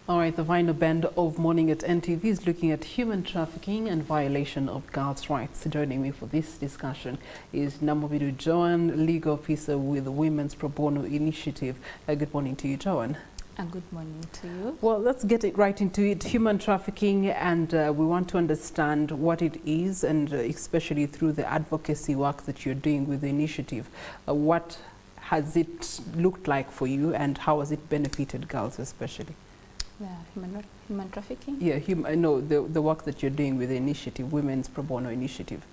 All right, the final band of Morning at NTV is looking at human trafficking and violation of girls' rights. Joining me for this discussion is Namobidu Joan, legal officer with the Women's Pro Bono Initiative. Good morning to you, Joan. Good morning to you. Well, let's get it right into it. Human trafficking, and we want to understand what it is, and especially through the advocacy work that you're doing with the initiative. What has it looked like for you, and how has it benefited girls especially? Human trafficking? Yeah, the work that you're doing with the initiative, Women's Pro Bono Initiative.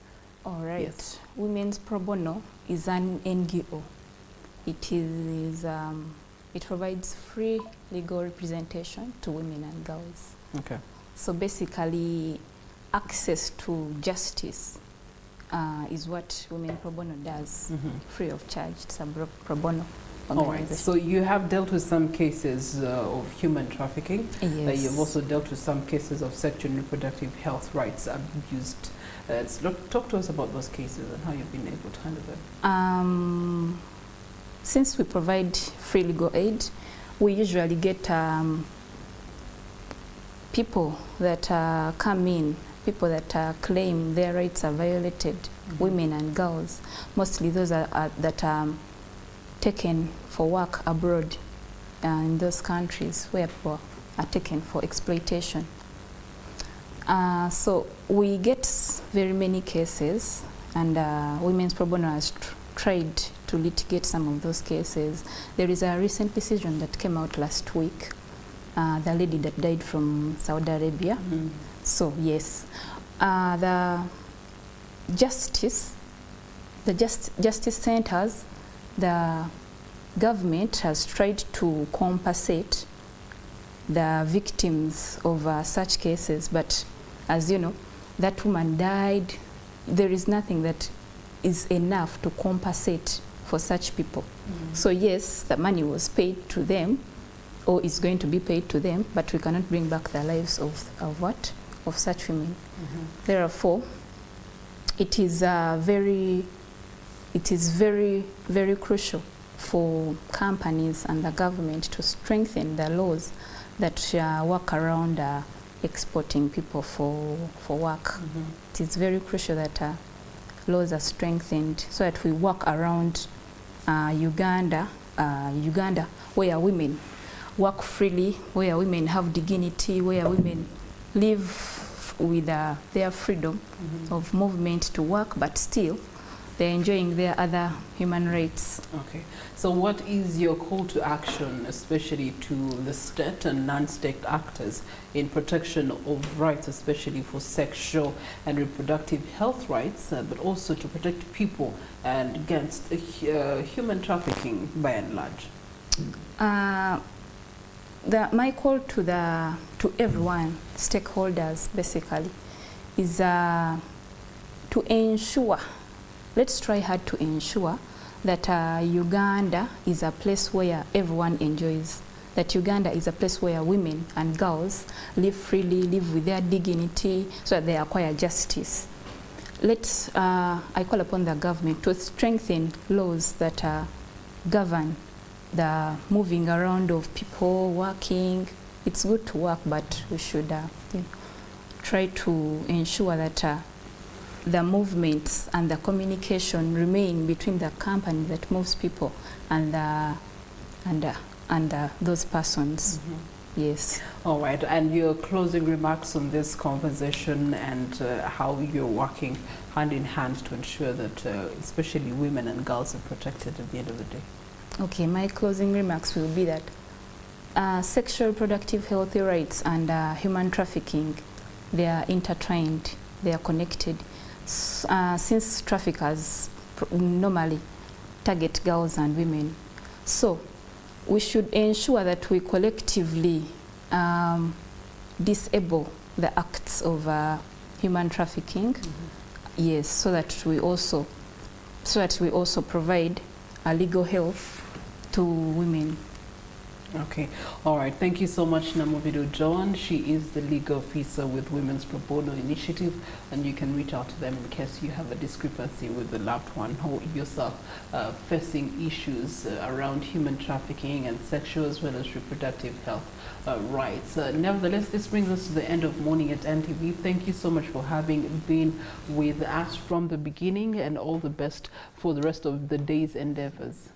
All right. Yes. Women's Pro Bono is an NGO. It provides free legal representation to women and girls. Okay. So basically, access to justice is what Women Pro Bono does, free of charge. It's a pro bono. All right, so you have dealt with some cases of human trafficking. Yes. You've also dealt with some cases of sexual and reproductive health rights abused. Talk to us about those cases and how you've been able to handle them. Since we provide free legal aid, we usually get people that come in, people that claim their rights are violated, women and girls. Mostly those that taken for work abroad in those countries where people are taken for exploitation. So we get very many cases, and Women's Pro Bono has tried to litigate some of those cases. There is a recent decision that came out last week, the lady that died from Saudi Arabia. So yes, the justice centers, the government has tried to compensate the victims of such cases, but as you know, that woman died. There is nothing that is enough to compensate for such people. So yes, the money was paid to them, or is going to be paid to them, but we cannot bring back the lives of such women. Therefore, it is very, very crucial for companies and the government to strengthen the laws that work around exporting people for work. It is very crucial that laws are strengthened so that we work around Uganda, where women work freely, where women have dignity, where women live with their freedom of movement to work, but still they're enjoying their other human rights. Okay. So what is your call to action, especially to the state and non-state actors in protection of rights, especially for sexual and reproductive health rights, but also to protect people and against human trafficking by and large? My call to everyone, stakeholders basically, is to ensure, let's try hard to ensure that Uganda is a place where everyone enjoys, that Uganda is a place where women and girls live freely, live with their dignity, so that they acquire justice. I call upon the government to strengthen laws that govern the moving around of people working. It's good to work, but we should try to ensure that the movements and the communication remain between the company that moves people and those persons. Yes. All right. And your closing remarks on this conversation and how you're working hand in hand to ensure that especially women and girls are protected at the end of the day. Okay, my closing remarks will be that sexual reproductive healthy rights and human trafficking, they are intertwined, they are connected. Since traffickers normally target girls and women, so we should ensure that we collectively disable the acts of human trafficking. Yes, so that we also provide a legal health to women. Okay. All right. Thank you so much, Namovido Joan. She is the legal officer with Women's Pro Bono Initiative, and you can reach out to them in case you have a discrepancy with the loved one or yourself facing issues around human trafficking and sexual as well as reproductive health rights. Nevertheless, this brings us to the end of Morning at NTV. Thank you so much for having been with us from the beginning, and all the best for the rest of the day's endeavors.